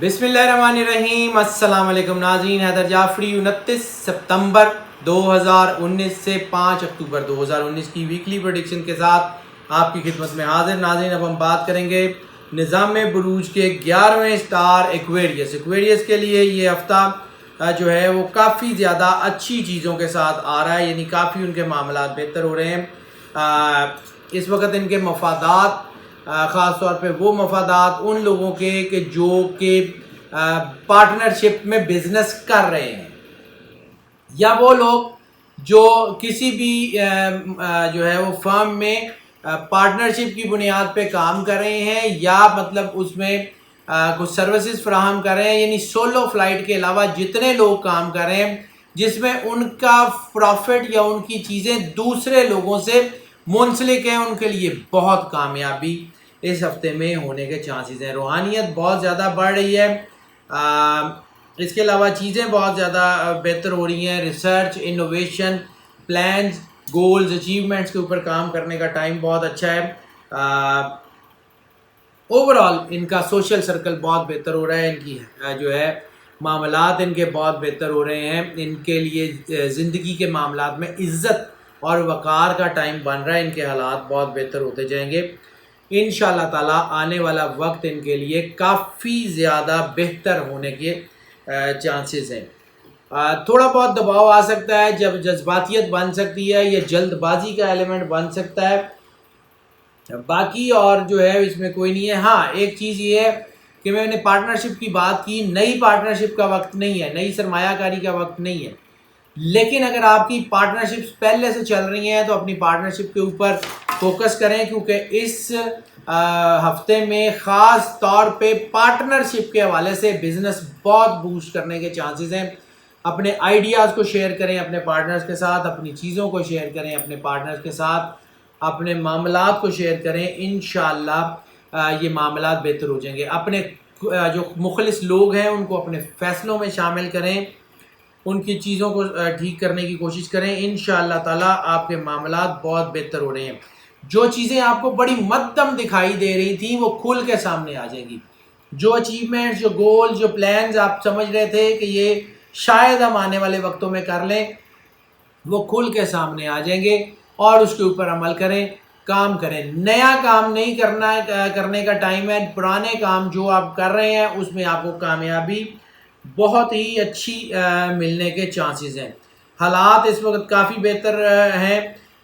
بسم اللہ الرحمن الرحیم۔ السلام علیکم ناظرین، حیدر جعفری 29 ستمبر 2019 سے 5 اکتوبر 2019 کی ویکلی پریڈکشن کے ساتھ آپ کی خدمت میں حاضر۔ ناظرین، اب ہم بات کریں گے نظام بروج کے 11ویں سٹار ایکویریس کے لیے۔ یہ ہفتہ جو ہے وہ کافی زیادہ اچھی چیزوں کے ساتھ آ رہا ہے، یعنی کافی ان کے معاملات بہتر ہو رہے ہیں۔ اس وقت ان کے مفادات، خاص طور پہ وہ مفادات ان لوگوں کے کہ جو کہ پارٹنرشپ میں بزنس کر رہے ہیں، یا وہ لوگ جو کسی بھی جو ہے وہ فرم میں پارٹنرشپ کی بنیاد پہ کام کر رہے ہیں، یا مطلب اس میں کچھ سروسز فراہم کر رہے ہیں، یعنی سولو فلائٹ کے علاوہ جتنے لوگ کام کر رہے ہیں جس میں ان کا پروفٹ یا ان کی چیزیں دوسرے لوگوں سے منسلک ہیں، ان کے لیے بہت کامیابی اس ہفتے میں ہونے کے چانسز ہیں۔ روحانیت بہت زیادہ بڑھ رہی ہے، اس کے علاوہ چیزیں بہت زیادہ بہتر ہو رہی ہیں۔ Research, innovation, plans, goals, achievements کے اوپر کام کرنے کا ٹائم بہت اچھا ہے۔ اوورآل ان کا سوشل سرکل بہت بہتر ہو رہا ہے، ان کی جو ہے معاملات ان کے بہت بہتر ہو رہے ہیں۔ ان کے لیے زندگی کے معاملات میں عزت اور وقار کا ٹائم بن رہا ہے، ان کے حالات بہت بہتر ہوتے جائیں گے انشاءاللہ تعالیٰ۔ آنے والا وقت ان کے لیے کافی زیادہ بہتر ہونے کے چانسز ہیں۔ تھوڑا بہت دباؤ آ سکتا ہے، جب جذباتیت بن سکتی ہے، یا جلد بازی کا ایلیمنٹ بن سکتا ہے، باقی اور جو ہے اس میں کوئی نہیں ہے۔ ہاں، ایک چیز یہ ہے کہ میں نے پارٹنرشپ کی بات کی، نئی پارٹنرشپ کا وقت نہیں ہے، نئی سرمایہ کاری کا وقت نہیں ہے، لیکن اگر آپ کی پارٹنرشپس پہلے سے چل رہی ہیں تو اپنی پارٹنرشپ کے اوپر فوکس کریں، کیونکہ اس ہفتے میں خاص طور پہ پارٹنرشپ کے حوالے سے بزنس بہت بوسٹ کرنے کے چانسز ہیں۔ اپنے آئیڈیاز کو شیئر کریں اپنے پارٹنرز کے ساتھ، اپنی چیزوں کو شیئر کریں اپنے پارٹنرز کے ساتھ، اپنے معاملات کو شیئر کریں، انشاءاللہ یہ معاملات بہتر ہو جائیں گے۔ اپنے جو مخلص لوگ ہیں ان کو اپنے فیصلوں میں شامل کریں، ان کی چیزوں کو ٹھیک کرنے کی کوشش کریں، انشاءاللہ تعالیٰ آپ کے معاملات بہت بہتر ہو رہے ہیں۔ جو چیزیں آپ کو بڑی مدھم دکھائی دے رہی تھیں وہ کھل کے سامنے آ جائیں گی۔ جو اچیومنٹس، جو گول، جو پلانز آپ سمجھ رہے تھے کہ یہ شاید ہم آنے والے وقتوں میں کر لیں، وہ کھل کے سامنے آ جائیں گے، اور اس کے اوپر عمل کریں، کام کریں۔ نیا کام نہیں کرنے کا ٹائم ہے، پرانے کام جو آپ کر رہے ہیں اس میں آپ کو کامیابی بہت ہی اچھی ملنے کے چانسز ہیں۔ حالات اس وقت کافی بہتر ہیں۔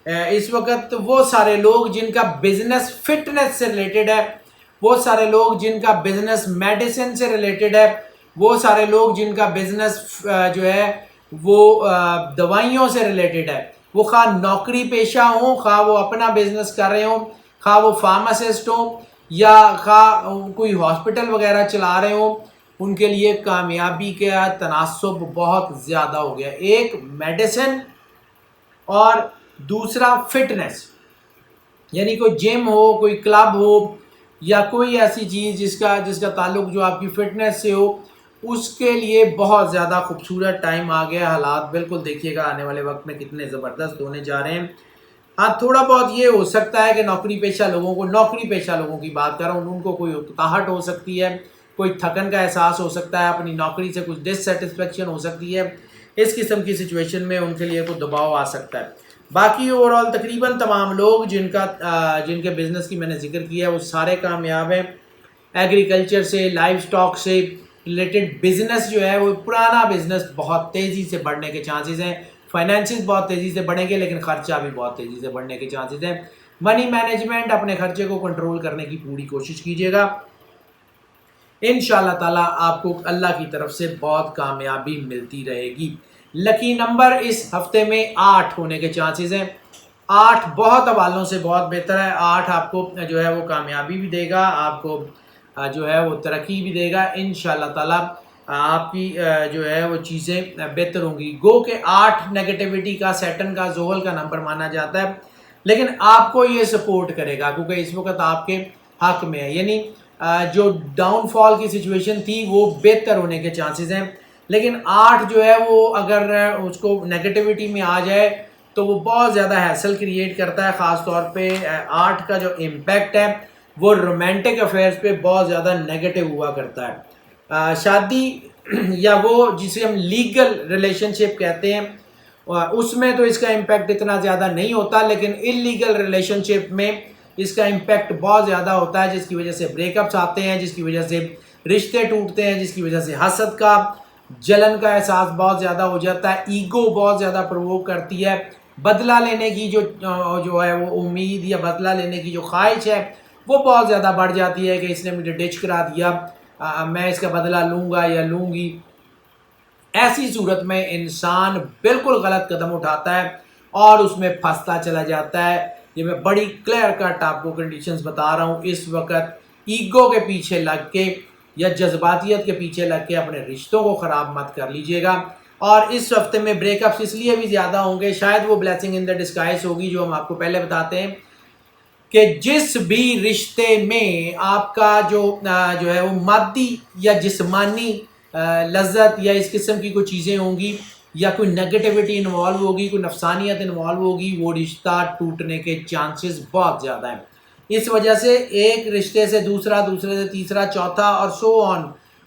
اس وقت وہ سارے لوگ جن کا بزنس فٹنس سے ریلیٹڈ ہے، وہ سارے لوگ جن کا بزنس میڈیسن سے ریلیٹڈ ہے، وہ سارے لوگ جن کا بزنس جو ہے وہ دوائیوں سے ریلیٹڈ ہے، وہ خواہ نوکری پیشہ ہوں، خواہ وہ اپنا بزنس کر رہے ہوں، خواہ وہ فارماسسٹ ہوں، یا خواہ کوئی ہاسپٹل وغیرہ چلا رہے ہوں، ان کے لیے کامیابی کا تناسب بہت زیادہ ہو گیا۔ ایک میڈیسن اور دوسرا فٹنس، یعنی کوئی جم ہو، کوئی کلب ہو، یا کوئی ایسی چیز جس کا تعلق جو آپ کی فٹنس سے ہو، اس کے لیے بہت زیادہ خوبصورت ٹائم آ گیا۔ حالات بالکل دیکھیے گا آنے والے وقت میں کتنے زبردست ہونے جا رہے ہیں۔ ہاں، تھوڑا بہت یہ ہو سکتا ہے کہ نوکری پیشہ لوگوں کی بات کر رہا ہوں، ان کو کوئی اکتاہٹ ہو سکتی ہے، کوئی تھکن کا احساس ہو سکتا ہے، اپنی نوکری سے کچھ ڈسسیٹسفیکشن ہو سکتی ہے۔ اس قسم کی سچویشن میں ان کے لیے کوئی دباؤ آ سکتا ہے۔ باقی اوورآل تقریباً تمام لوگ جن کے بزنس کی میں نے ذکر کیا ہے وہ سارے کامیاب ہیں۔ ایگریکلچر سے، لائف سٹاک سے ریلیٹڈ بزنس جو ہے وہ پرانا بزنس بہت تیزی سے بڑھنے کے چانسز ہیں۔ فائنینسز بہت تیزی سے بڑھیں گے، لیکن خرچہ بھی بہت تیزی سے بڑھنے کے چانسز ہیں۔ منی مینجمنٹ، اپنے خرچے کو کنٹرول کرنے کی پوری کوشش کیجیے گا، انشاءاللہ تعالیٰ آپ کو اللہ کی طرف سے بہت کامیابی ملتی رہے گی۔ لکی نمبر اس ہفتے میں 8 ہونے کے چانسز ہیں۔ 8 بہت حوالوں سے بہت بہتر ہے۔ 8 آپ کو جو ہے وہ کامیابی بھی دے گا، آپ کو جو ہے وہ ترقی بھی دے گا، انشاءاللہ تعالیٰ آپ کی جو ہے وہ چیزیں بہتر ہوں گی۔ گو کہ 8 نیگیٹیوٹی کا، سیٹن کا، زحل کا نمبر مانا جاتا ہے، لیکن آپ کو یہ سپورٹ کرے گا کیونکہ اس وقت آپ کے حق میں ہے، یعنی جو ڈاؤن فال کی سچویشن تھی وہ بہتر ہونے کے چانسز ہیں۔ لیکن 8 جو ہے وہ اگر اس کو نیگیٹیوٹی میں آ جائے تو وہ بہت زیادہ ہیسل کریٹ کرتا ہے۔ خاص طور پہ 8 کا جو امپیکٹ ہے وہ رومانٹک افیئرز پہ بہت زیادہ نیگیٹو ہوا کرتا ہے۔ شادی یا وہ جسے ہم لیگل ریلیشن شپ کہتے ہیں اس میں تو اس کا امپیکٹ اتنا زیادہ نہیں ہوتا، لیکن انلیگل ریلیشن شپ میں اس کا امپیکٹ بہت زیادہ ہوتا ہے، جس کی وجہ سے بریک اپس آتے ہیں، جس کی وجہ سے رشتے ٹوٹتے ہیں، جس کی وجہ سے حسد کا، جلن کا احساس بہت زیادہ ہو جاتا ہے، ایگو بہت زیادہ پرووک کرتی ہے، بدلہ لینے کی جو ہے وہ امید یا بدلہ لینے کی جو خواہش ہے وہ بہت زیادہ بڑھ جاتی ہے کہ اس نے مجھے ڈچ کرا دیا، میں اس کا بدلہ لوں گا یا لوں گی۔ ایسی صورت میں انسان بالکل غلط قدم اٹھاتا ہے اور اس میں پھنستا چلا جاتا ہے۔ یہ میں بڑی کلیئر کٹ آپ کو کنڈیشنز بتا رہا ہوں، اس وقت ایگو کے پیچھے لگ کے یا جذباتیت کے پیچھے لگ کے اپنے رشتوں کو خراب مت کر لیجئے گا۔ اور اس ہفتے میں بریک اپس اس لیے بھی زیادہ ہوں گے، شاید وہ بلیسنگ ان دا ڈسگائز ہوگی جو ہم آپ کو پہلے بتاتے ہیں کہ جس بھی رشتے میں آپ کا جو ہے وہ مادی یا جسمانی لذت یا اس قسم کی کوئی چیزیں ہوں گی یا کوئی نیگیٹیوٹی انوالو ہوگی، کوئی نفسانیت انوالو ہوگی، وہ رشتہ ٹوٹنے کے چانسز بہت زیادہ ہیں۔ اس وجہ سے ایک رشتے سے دوسرا، دوسرے سے تیسرا، چوتھا اور so on,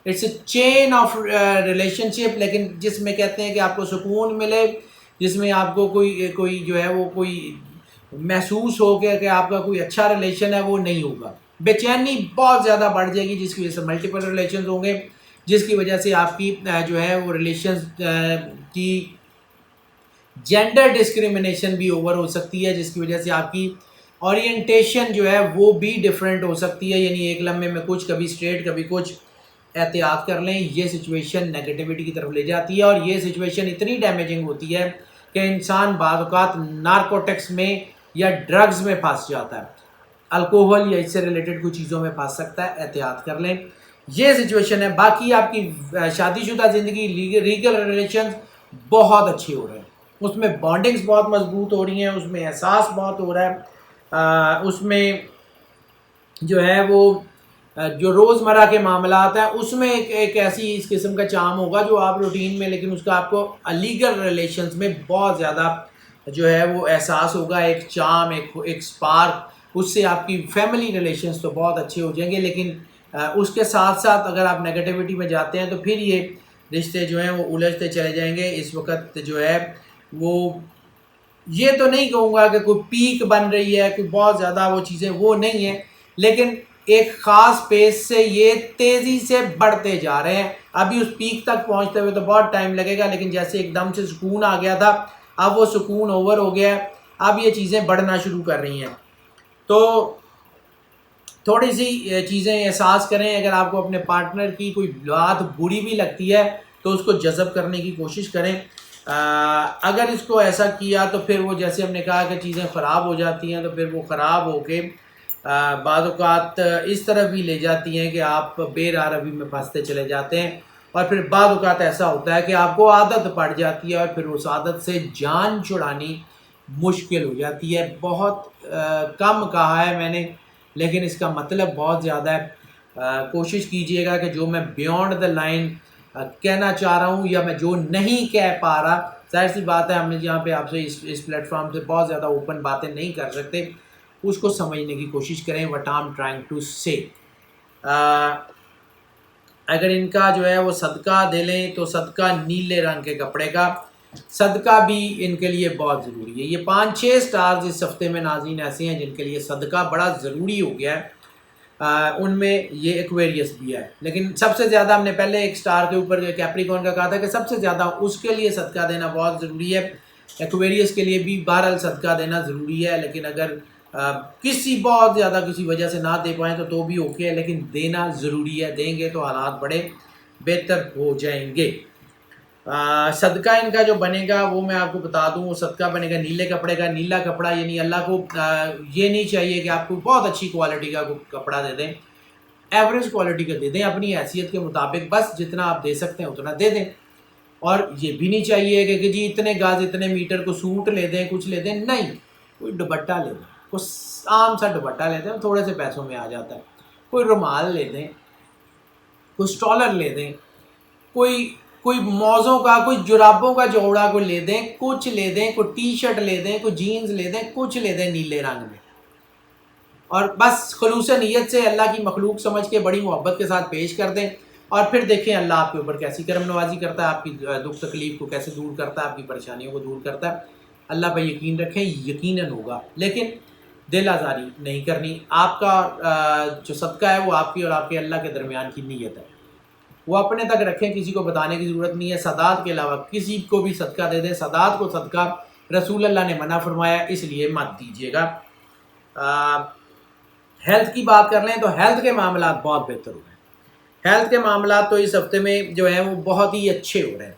it's a chain of relationship, لیکن جس میں کہتے ہیں کہ آپ کو سکون ملے، جس میں آپ کو کوئی جو ہے وہ کوئی محسوس ہو گیا کہ آپ کا کوئی اچھا ریلیشن ہے، وہ نہیں ہوگا۔ بے چینی بہت زیادہ بڑھ جائے گی، جس کی وجہ سے ملٹیپل ریلیشنز ہوں گے، جس کی وجہ سے آپ کی جو ہے وہ ریلیشنز کی جینڈر ڈسکریمنیشن بھی اوور ہو سکتی ہے، جس کی وجہ سے آپ کی اورینٹیشن جو ہے وہ بھی ڈیفرنٹ ہو سکتی ہے، یعنی ایک لمحے میں کچھ، کبھی اسٹریٹ کبھی کچھ۔ احتیاط کر لیں، یہ سچویشن نیگیٹیوٹی کی طرف لے جاتی ہے، اور یہ سچویشن اتنی ڈیمیجنگ ہوتی ہے کہ انسان بعض اوقات نارکوٹکس میں یا ڈرگز میں پھنس جاتا ہے، الکوہل یا اس سے ریلیٹڈ کچھ چیزوں میں پھنس سکتا ہے، احتیاط کر لیں، یہ سچویشن ہے۔ باقی آپ کی شادی شدہ زندگی، لیگل ریلیشنز بہت اچھے ہو رہے ہیں، اس میں بانڈنگز بہت مضبوط ہو رہی ہیں، اس میں احساس بہت ہو رہا ہے، اس میں جو ہے وہ جو روزمرہ کے معاملات ہیں اس میں ایک ایسی اس قسم کا چام ہوگا جو آپ روٹین میں، لیکن اس کا آپ کو لیگل ریلیشنز میں بہت زیادہ جو ہے وہ احساس ہوگا، ایک چام، ایک سپارک، اس سے آپ کی فیملی ریلیشنز تو بہت اچھے ہو جائیں گے، لیکن اس کے ساتھ ساتھ اگر آپ نیگیٹیوٹی میں جاتے ہیں تو پھر یہ رشتے جو ہیں وہ الجھتے چلے جائیں گے۔ اس وقت جو ہے وہ یہ تو نہیں کہوں گا کہ کوئی پیک بن رہی ہے، کوئی بہت زیادہ وہ چیزیں وہ نہیں ہیں، لیکن ایک خاص پیس سے یہ تیزی سے بڑھتے جا رہے ہیں۔ ابھی اس پیک تک پہنچتے ہوئے تو بہت ٹائم لگے گا، لیکن جیسے ایک دم سے سکون آ گیا تھا، اب وہ سکون اوور ہو گیا ہے، اب یہ چیزیں بڑھنا شروع کر رہی ہیں۔ تو تھوڑی سی چیزیں احساس کریں، اگر آپ کو اپنے پارٹنر کی کوئی بات بری بھی لگتی ہے تو اس کو جذب کرنے کی کوشش کریں۔ اگر اس کو ایسا کیا تو پھر وہ جیسے ہم نے کہا کہ چیزیں خراب ہو جاتی ہیں، تو پھر وہ خراب ہو کے بعض اوقات اس طرح بھی لے جاتی ہیں کہ آپ بے راہ روی میں پھنستے چلے جاتے ہیں، اور پھر بعض اوقات ایسا ہوتا ہے کہ آپ کو عادت پڑ جاتی ہے اور پھر اس عادت سے جان چھڑانی مشکل ہو جاتی ہے۔ بہت کم کہا ہے میں نے، لیکن اس کا مطلب بہت زیادہ ہے۔ کوشش کیجئے گا کہ جو میں بیونڈ دا لائن کہنا چاہ رہا ہوں یا میں جو نہیں کہہ پا رہا، ظاہر سی بات ہے ہم نے یہاں پہ آپ سے اس پلیٹ فارم سے بہت زیادہ اوپن باتیں نہیں کر سکتے، اس کو سمجھنے کی کوشش کریں what I'm trying to say۔ اگر ان کا جو ہے وہ صدقہ دے لیں تو صدقہ نیلے رنگ کے کپڑے کا صدقہ بھی ان کے لیے بہت ضروری ہے۔ یہ 5-6 سٹارز اس ہفتے میں ناظرین ایسے ہیں جن کے لیے صدقہ بڑا ضروری ہو گیا ہے، ان میں یہ ایکویریس بھی ہے، لیکن سب سے زیادہ ہم نے پہلے ایک سٹار کے اوپر جو کیپریکون کا کہا تھا کہ سب سے زیادہ اس کے لیے صدقہ دینا بہت ضروری ہے، ایکویریس کے لیے بھی بہرحال صدقہ دینا ضروری ہے، لیکن اگر کسی بہت زیادہ کسی وجہ سے نہ دے پائیں تو بھی اوکے ہے، لیکن دینا ضروری ہے، دیں گے تو حالات بڑے بہتر ہو جائیں گے۔ صدقہ ان کا جو بنے گا وہ میں آپ کو بتا دوں، وہ صدقہ بنے گا نیلے کپڑے کا۔ نیلا کپڑا یعنی اللہ کو یہ نہیں چاہیے کہ آپ کو بہت اچھی کوالٹی کا کپڑا دے دیں، ایوریج کوالٹی کا دے دیں اپنی حیثیت کے مطابق، بس جتنا آپ دے سکتے ہیں اتنا دے دیں۔ اور یہ بھی نہیں چاہیے کہ جی اتنے گاز اتنے میٹر کو سوٹ لے دیں، کچھ لے دیں، نہیں، کوئی دوپٹہ لے دیں، کوئی عام سا دوپٹہ لے دیں، تھوڑے سے پیسوں میں آ جاتا ہے، کوئی رومال لے دیں، کوئی اسٹالر لے دیں، کوئی موزوں کا، کوئی جرابوں کا جوڑا کوئی لے دیں، کچھ لے دیں، کوئی ٹی شرٹ لے دیں، کوئی جینز لے دیں، کچھ لے دیں نیلے رنگ میں، اور بس خلوص نیت سے اللہ کی مخلوق سمجھ کے بڑی محبت کے ساتھ پیش کر دیں۔ اور پھر دیکھیں اللہ آپ کے اوپر کیسی کرم نوازی کرتا ہے، آپ کی دکھ تکلیف کو کیسے دور کرتا ہے، آپ کی پریشانیوں کو دور کرتا ہے۔ اللہ پہ یقین رکھیں، یقیناً ہوگا، لیکن دل آزاری نہیں کرنی۔ آپ کا جو صدقہ ہے وہ آپ کی اور آپ کے اللہ کے درمیان کی نیت ہے، وہ اپنے تک رکھیں، کسی کو بتانے کی ضرورت نہیں ہے۔ سادات کے علاوہ کسی کو بھی صدقہ دے دیں، سادات کو صدقہ رسول اللہ نے منع فرمایا، اس لیے مت دیجیے گا۔ ہیلتھ کی بات کر لیں تو ہیلتھ کے معاملات بہت بہتر ہو رہے ہیں۔ ہیلتھ کے معاملات تو اس ہفتے میں جو ہیں وہ بہت ہی اچھے ہو رہے ہیں،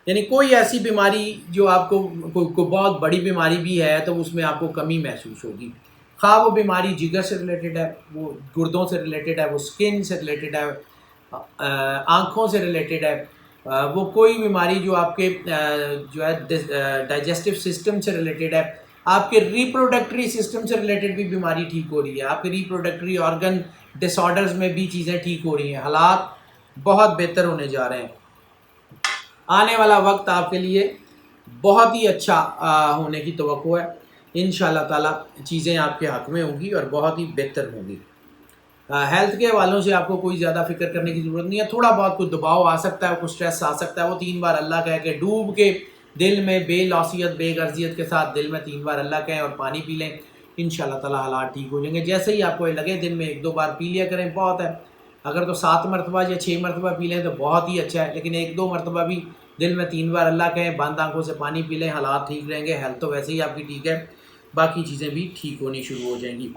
یعنی کوئی ایسی بیماری جو آپ کو کوئی بہت بڑی بیماری بھی ہے تو اس میں آپ کو کمی محسوس ہوگی، خواہ وہ بیماری جگر سے ریلیٹڈ ہے، وہ گردوں سے ریلیٹڈ ہے، وہ سکن سے ریلیٹڈ ہے، آنکھوں سے ریلیٹڈ ہے، وہ کوئی بیماری جو آپ کے جو ہے ڈائجسٹو سسٹم سے ریلیٹڈ ہے، آپ کے ریپروڈکٹری سسٹم سے ریلیٹڈ بھی بیماری ٹھیک ہو رہی ہے، آپ کے ریپروڈکٹری آرگن ڈس آرڈرز میں بھی چیزیں ٹھیک ہو رہی ہیں، حالات بہت بہتر ہونے جا رہے ہیں۔ آنے والا وقت آپ کے لیے بہت ہی اچھا ہونے کی توقع ہے، انشاءاللہ تعالی چیزیں آپ کے حق میں ہوں گی اور بہت ہی بہتر ہوں گی۔ ہیلتھ کے حوالوں سے آپ کو کوئی زیادہ فکر کرنے کی ضرورت نہیں ہے، تھوڑا بہت کوئی دباؤ آ سکتا ہے، کوئی اسٹریس آ سکتا ہے، وہ 3 بار اللہ کہہ کے ڈوب کے دل میں بے لوثیت بے غرضیت کے ساتھ دل میں 3 بار اللہ کہیں اور پانی پی لیں، انشاءاللہ تعالی حالات ٹھیک ہو جائیں گے۔ جیسے ہی آپ کو یہ لگے دن میں 1-2 بار پی لیا کریں، بہت ہے، اگر تو 7 مرتبہ یا 6 مرتبہ پی لیں تو بہت ہی اچھا ہے، لیکن 1-2 مرتبہ بھی دن میں 3 بار اللہ کہیں، بند آنکھوں سے پانی پی لیں، حالات ٹھیک رہیں گے۔ ہیلتھ تو ویسے ہی آپ کی ٹھیک ہے، باقی چیزیں بھی ٹھیک ہونی شروع ہو جائیں گی۔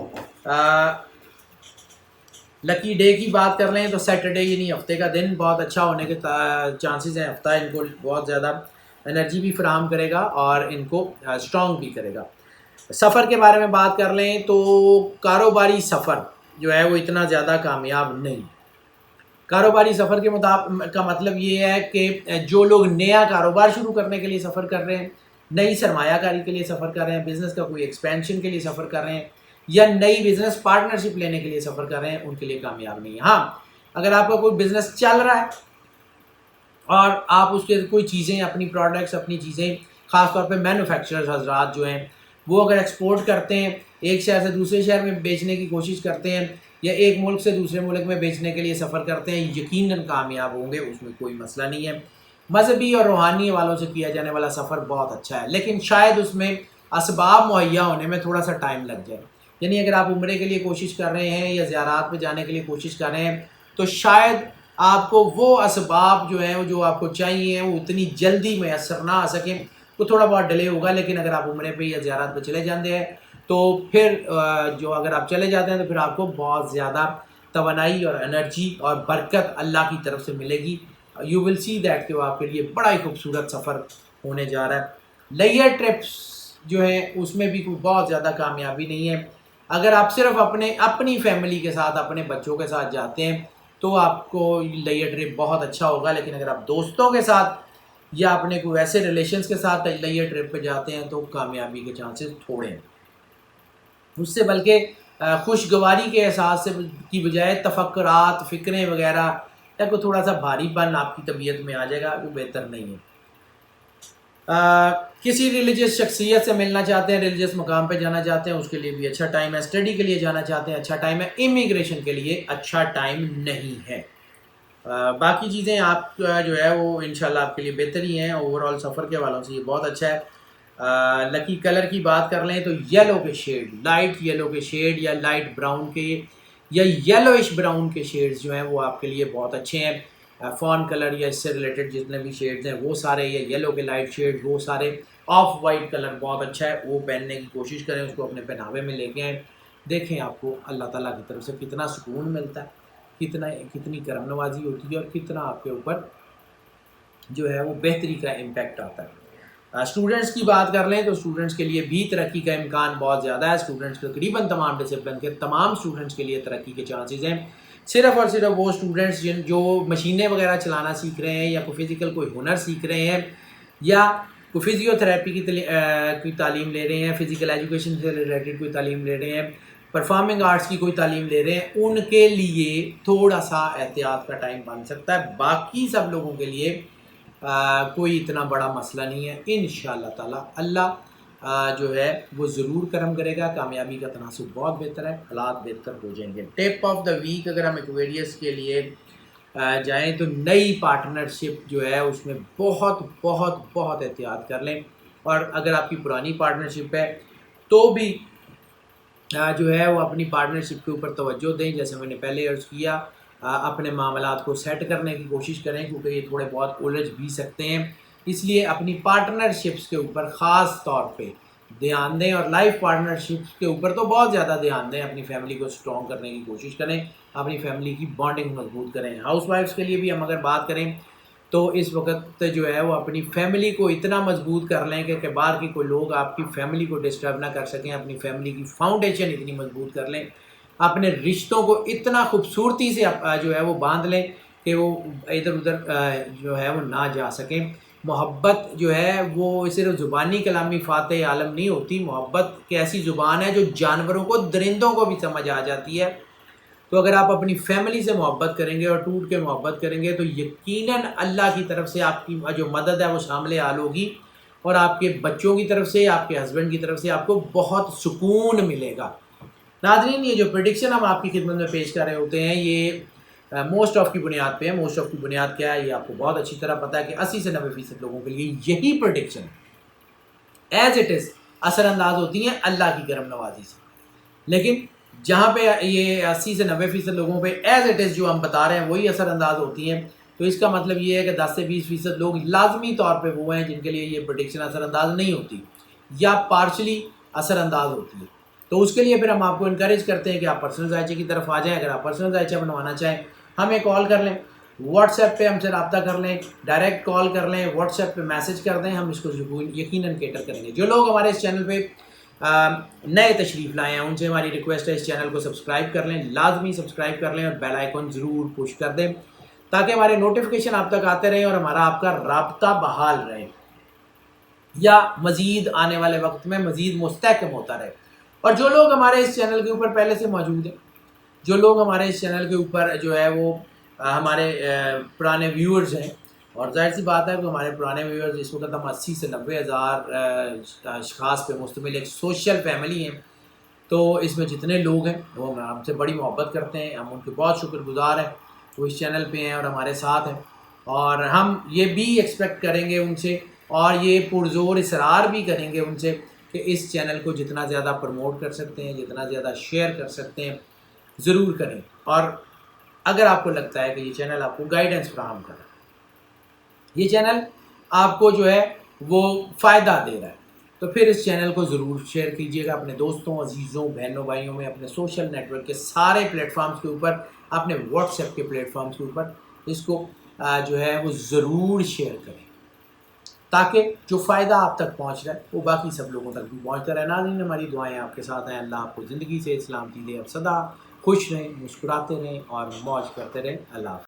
لکی ڈے کی بات کر لیں تو سیٹرڈے یعنی ہفتے کا دن بہت اچھا ہونے کے چانسز ہیں، ہفتہ ان کو بہت زیادہ انرجی بھی فراہم کرے گا اور ان کو اسٹرانگ بھی کرے گا۔ سفر کے بارے میں بات کر لیں تو کاروباری سفر جو ہے وہ اتنا زیادہ کامیاب نہیں۔ کاروباری سفر کے کا مطلب یہ ہے کہ جو لوگ نیا کاروبار شروع کرنے کے لیے سفر کر رہے ہیں، نئی سرمایہ کاری کے لیے سفر کر رہے ہیں، بزنس کا کوئی ایکسپینشن کے لیے سفر کر رہے ہیں، یا نئی بزنس پارٹنرشپ لینے کے لیے سفر کر رہے ہیں، ان کے لیے کامیاب نہیں ہے۔ ہاں، اگر آپ کا کوئی بزنس چل رہا ہے اور آپ اس کے کوئی چیزیں، اپنی پروڈکٹس، اپنی چیزیں، خاص طور پہ مینوفیکچررز حضرات جو ہیں وہ اگر ایکسپورٹ کرتے ہیں، ایک شہر سے دوسرے شہر میں بیچنے کی کوشش کرتے ہیں، یا ایک ملک سے دوسرے ملک میں بیچنے کے لیے سفر کرتے ہیں، یقیناً کامیاب ہوں گے، اس میں کوئی مسئلہ نہیں ہے۔ مذہبی اور روحانی والوں سے کیا جانے والا سفر بہت اچھا ہے، لیکن شاید اس میں اسباب مہیا ہونے میں تھوڑا سا ٹائم لگ جائے، یعنی اگر آپ عمرے کے لیے کوشش کر رہے ہیں یا زیارات پہ جانے کے لیے کوشش کر رہے ہیں تو شاید آپ کو وہ اسباب جو ہیں جو آپ کو چاہیے وہ اتنی جلدی میسر نہ آ سکیں، وہ تھوڑا بہت ڈیلے ہوگا، لیکن اگر آپ عمرے پہ یا زیارات پہ چلے جاتے ہیں تو پھر جو اگر آپ چلے جاتے ہیں تو پھر آپ کو بہت زیادہ توانائی اور انرجی اور برکت اللہ کی طرف سے ملے گی۔ یو ول سی دیٹ کہ وہ آپ کے لیے بڑا ہی خوبصورت سفر ہونے جا رہا ہے۔ لیئر ٹرپس جو ہیں اس میں بھی کوئی بہت زیادہ کامیابی نہیں ہے۔ اگر آپ صرف اپنی فیملی کے ساتھ، اپنے بچوں کے ساتھ جاتے ہیں تو آپ کو لیئر ٹرپ بہت اچھا ہوگا، لیکن اگر آپ دوستوں کے ساتھ یا اپنے کوئی ویسے ریلیشنز کے ساتھ لیئر ٹرپ پہ جاتے ہیں تو کامیابی کے چانسز تھوڑے ہیں۔ اس سے بلکہ خوشگواری کے احساس سے کی بجائے تفکرات، فکریں وغیرہ یا کوئی تھوڑا سا بھاری پن آپ کی طبیعت میں آ جائے گا، وہ بہتر نہیں ہے۔ کسی ریلیجیس شخصیت سے ملنا چاہتے ہیں، ریلیجیس مقام پہ جانا چاہتے ہیں، اس کے لیے بھی اچھا ٹائم ہے۔ اسٹڈی کے لیے جانا چاہتے ہیں، اچھا ٹائم ہے۔ امیگریشن کے لیے اچھا ٹائم نہیں ہے۔ باقی چیزیں آپ جو ہے وہ انشاءاللہ آپ کے لیے بہتر ہی ہیں۔ اوورآل سفر کے والوں سے یہ بہت اچھا ہے۔ لکی کلر کی بات کر لیں تو یلو کے شیڈ، لائٹ یلو کے شیڈ یا لائٹ براؤن کے یا یلوئش براؤن کے شیڈز جو ہیں وہ آپ کے لیے بہت اچھے ہیں۔ فون کلر یا اس سے ریلیٹڈ جتنے بھی شیڈز ہیں وہ سارے، یا یلو کے لائٹ شیڈ وہ سارے، آف وائٹ کلر بہت اچھا ہے، وہ پہننے کی کوشش کریں، اس کو اپنے پہناوے میں لے کے آئیں۔ دیکھیں آپ کو اللہ تعالیٰ کی طرف سے کتنا سکون ملتا ہے، کتنی کرم نوازی ہوتی ہے اور کتنا آپ کے اوپر جو ہے وہ بہتری کا امپیکٹ آتا ہے۔ اسٹوڈنٹس کی بات کر لیں تو اسٹوڈنٹس کے لیے بھی ترقی کا امکان بہت زیادہ ہے۔ اسٹوڈنٹس تقریباً تمام ڈسپلن کے تمام اسٹوڈنٹس کے لیے ترقی کے چانسز ہیں۔ صرف اور صرف وہ اسٹوڈنٹس جو مشینیں وغیرہ چلانا سیکھ رہے ہیں یا کوئی فزیکل کوئی ہنر سیکھ رہے ہیں یا کوئی فزیو تھراپی کی تعلیم لے رہے ہیں، فزیکل ایجوکیشن سے ریلیٹڈ کوئی تعلیم لے رہے ہیں، پرفارمنگ آرٹس کی کوئی تعلیم لے رہے ہیں، ان کے لیے تھوڑا سا احتیاط کا ٹائم بن سکتا ہے۔ باقی سب لوگوں کے لیے کوئی اتنا بڑا مسئلہ نہیں ہے۔ انشاءاللہ تعالی اللہ جو ہے وہ ضرور کرم کرے گا، کامیابی کا تناسب بہت بہتر ہے، حالات بہتر ہو جائیں گے۔ ٹپ آف دا ویک اگر ہم ایکویریس کے لیے جائیں تو نئی پارٹنرشپ جو ہے اس میں بہت بہت بہت احتیاط کر لیں، اور اگر آپ کی پرانی پارٹنرشپ ہے تو بھی جو ہے وہ اپنی پارٹنرشپ کے اوپر توجہ دیں، جیسے میں نے پہلے عرض کیا، اپنے معاملات کو سیٹ کرنے کی کوشش کریں، کیونکہ یہ تھوڑے بہت الجھ بھی سکتے ہیں، اس لیے اپنی پارٹنرشپس کے اوپر خاص طور پہ دھیان دیں، اور لائف پارٹنرشپس کے اوپر تو بہت زیادہ دھیان دیں، اپنی فیملی کو اسٹرانگ کرنے کی کوشش کریں، اپنی فیملی کی بانڈنگ مضبوط کریں۔ ہاؤس وائفس کے لیے بھی ہم اگر بات کریں تو اس وقت جو ہے وہ اپنی فیملی کو اتنا مضبوط کر لیں کہ باہر کے کوئی لوگ آپ کی فیملی کو ڈسٹرب نہ کر سکیں، اپنی فیملی کی فاؤنڈیشن اتنی مضبوط کر لیں، اپنے رشتوں کو اتنا خوبصورتی سے جو ہے وہ باندھ لیں کہ وہ ادھر ادھر جو ہے وہ نہ جا سکیں۔ محبت جو ہے وہ صرف زبانی کلامی فاتح عالم نہیں ہوتی، محبت کی ایسی زبان ہے جو جانوروں کو، درندوں کو بھی سمجھ آ جاتی ہے۔ تو اگر آپ اپنی فیملی سے محبت کریں گے اور ٹوٹ کے محبت کریں گے تو یقیناً اللہ کی طرف سے آپ کی جو مدد ہے وہ شامل حال ہوگی، اور آپ کے بچوں کی طرف سے، آپ کے ہسبینڈ کی طرف سے آپ کو بہت سکون ملے گا۔ ناظرین، یہ جو پریڈکشن ہم آپ کی خدمت میں پیش کر رہے ہوتے ہیں یہ موسٹ آف کی بنیاد پہ ہے۔ موسٹ آف کی بنیاد کیا ہے یہ آپ کو بہت اچھی طرح پتہ ہے کہ 80 سے 90% لوگوں کے لیے یہی پریڈکشن ایز اٹ از اثر انداز ہوتی ہیں اللہ کی کرم نوازی سے، لیکن جہاں پہ یہ 80 سے 90% لوگوں پہ ایز اٹ از جو ہم بتا رہے ہیں وہی اثر انداز ہوتی ہیں، تو اس کا مطلب یہ ہے کہ 10 سے 20% لوگ لازمی طور پہ وہ ہیں جن کے لیے یہ پریڈکشن اثر انداز نہیں ہوتی یا پارشلی اثر انداز ہوتی ہے۔ تو اس کے لیے پھر ہم آپ کو انکریج کرتے ہیں کہ آپ پرسنل ذائچے کی طرف آ جائیں۔ اگر آپ پرسنل ذائچہ بنوانا چاہیں ہمیں کال کر لیں، واٹس ایپ پہ ہم سے رابطہ کر لیں، ڈائریکٹ کال کر لیں، واٹس ایپ پہ میسج کر دیں، ہم اس کو یقیناً کیٹر کریں گے۔ جو لوگ ہمارے اس چینل پہ نئے تشریف لائے ہیں ان سے ہماری ریکویسٹ ہے اس چینل کو سبسکرائب کر لیں، لازمی سبسکرائب کر لیں، اور بیل آئیکن ضرور پش کر دیں تاکہ ہمارے نوٹیفیکیشن آپ تک آتے رہیں اور ہمارا آپ کا رابطہ بحال رہے یا مزید آنے والے وقت میں مزید مستحکم ہوتا رہے۔ اور جو لوگ ہمارے اس چینل کے اوپر پہلے سے موجود ہیں، جو لوگ ہمارے اس چینل کے اوپر جو ہے وہ ہمارے پرانے ویورز ہیں، اور ظاہر سی بات ہے کہ ہمارے پرانے ویورز اس وقت ہم 80 سے 90 ہزار اشخاص پہ مشتمل ایک سوشل فیملی ہیں، تو اس میں جتنے لوگ ہیں وہ ہم سے بڑی محبت کرتے ہیں، ہم ان کے بہت شکر گزار ہیں، وہ اس چینل پہ ہیں اور ہمارے ساتھ ہیں، اور ہم یہ بھی ایکسپیکٹ کریں گے ان سے اور یہ پرزور اصرار بھی کریں گے ان سے کہ اس چینل کو جتنا زیادہ پروموٹ کر سکتے ہیں، جتنا زیادہ شیئر کر سکتے ہیں ضرور کریں، اور اگر آپ کو لگتا ہے کہ یہ چینل آپ کو گائیڈنس فراہم کر رہا ہے، یہ چینل آپ کو جو ہے وہ فائدہ دے رہا ہے، تو پھر اس چینل کو ضرور شیئر کیجیے گا اپنے دوستوں، عزیزوں، بہنوں، بھائیوں میں، اپنے سوشل نیٹ ورک کے سارے پلیٹ فارمز کے اوپر، اپنے واٹس ایپ کے پلیٹ فارمز کے اوپر اس کو جو ہے وہ ضرور شیئر کریں تاکہ جو فائدہ آپ تک پہنچ رہا ہے وہ باقی سب لوگوں تک بھی پہنچتا رہے۔ ناظرین، ہماری دعائیں آپ کے ساتھ ہیں، اللہ آپ کو زندگی سے سلامتی دے، اب سدا خوش رہیں، مسکراتے رہیں اور موج کرتے رہیں۔ اللہ حافظ۔